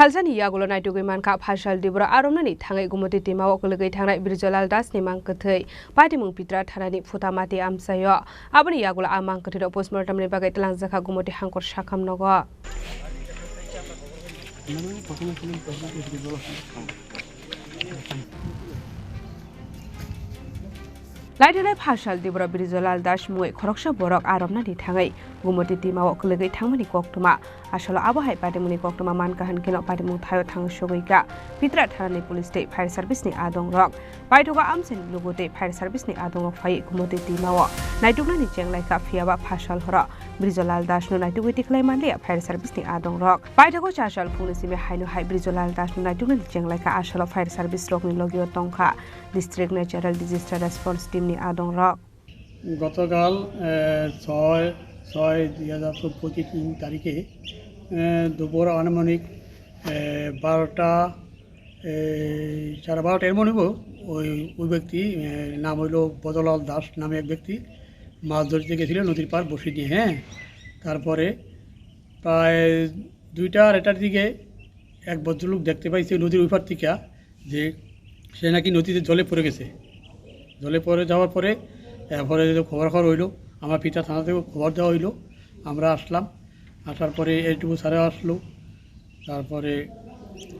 Salsani Yagulo Naitugui Mankha Phasalo Tripura Romnani Thangnai Gomati Twimao Kwlwgwi Thangnai Brijalal Dasni Mangkwthwi Patimung Pitra Thanani Phutamati Amsayo Aboni Yagulo Mangkwthwi postmortem ni bagai telangjaka Gomati Hangkor Sakam Nogo Laidilai Phasalo Tripura Brijalal Dasni Khorang borok Romnani Thangnai Gomati Twimao Kwlwgwi Thangmani koktuma Asalo Abohai Patimuni koktuma Mankha Hankino Patimung Thayo Thangsogoika Pitra Thanani Police State Fire Service ni Adong Rok Paitoga Amsen Lugote Fire Service ni Adong Rok Fai Gomati Twimao Naitugni Chenglai Ka Fiaba Phasalo Hora Brijalal Dasni Naitugui Tiklai Mandia Fire Service ni Adong Rok Paitogo Chasal Punisime Haino Hai Brijalal Dasni Naitugni Chenglai Ka Asalo Fire Service Rok ni Logio Tongkha District Natural Disaster Response Team ni Adong Rok গতকাল 6/6/2025 তারিখে দুপুর আনুমানিক 12টা 12:30 এর মনে ওই ব্যক্তি নাম হইল ব্রিজালাল দাস নামে এক ব্যক্তি মাছ ধরতে গেছিল নদীর পার বসি দিয়ে তারপরে প্রায় 2টার দিকে এক ভদ্রলোক দেখতে পাইছে নদীর ওই পার থেকে যে সে নাকি নদীতে জলে পড়ে গেছে জলে পড়ে যাওয়ার পরে এরপরে খবর হইল আমার পিতা থানা থেকে খবর দেওয়া হইল আমরা আসলাম আসার পরে এইটুকু সারে আসলো তারপরে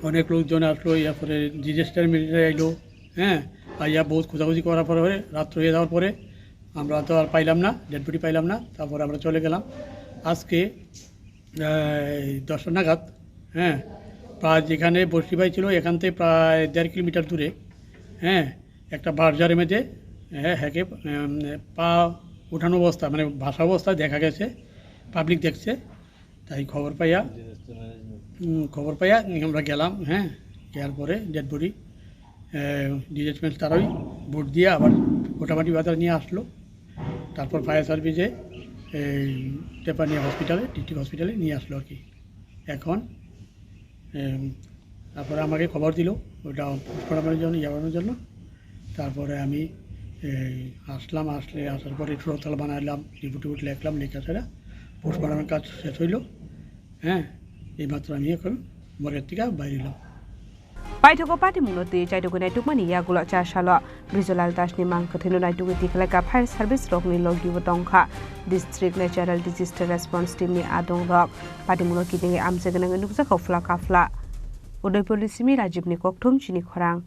অনেক লোকজন আসলো এরপরে ডিজাস্টার মিলিটারি আইলো আইয়া বহুত খোঁজাখুঁজি করার পরে রাত্র হয়ে যাওয়ার পরে আমরা তো আর পাইলাম না ডেড বডি পাইলাম না তারপরে আমরা চলে গেলাম আজকে 10টা নাগাদ প্রায় যেখানে বসি ভাই ছিল এখান থেকে প্রায় 1.5 কিলোমিটার দূরে একটা বার্জারের মধ্যে হ্যাকে পা উঠানো অবস্থা মানে ভাসা অবস্থায় দেখা গেছে পাবলিক দেখছে তাই খবর পাইয়া আমরা গেলাম যাওয়ার পরে ডেড বডি ডিজাস্টার তারাই বোট দিয়ে আবার মোটামুটি বাজার নিয়ে আসলো তারপর ফায়ার সার্ভিসে টেপানিয়া হসপিটালে ডিস্ট্রিক্ট হসপিটালে নিয়ে আসলো আর কি এখন তারপরে আমাকে খবর দিল ওটা পোস্টমর্টমের জন্য যাওয়ানোর জন্য তারপরে আমি আসলাম আসার পরে টোটাল বানাইলাম রিপোর্ট লিখলাম লেখা ছাড়া পোস্টমর্টমের কাজ শেষ হইল এইমাত্র আমি এখন মরের থেকে বাইরে এলাম Paitogo Patimungoti Chaitogo Naitukmani Yagulo Chasalo Brijalal Dasni Mangkwthwi Naitugui Tiklai Ka Fire Service Rok ni Logio Tongkha District Natural Disaster Response Team ni Adong Rok Patimungo Kidingi Amsegenang Nukjako Fla Kafla Udaipur Simi Rajib ni Kokthum Chini Khorang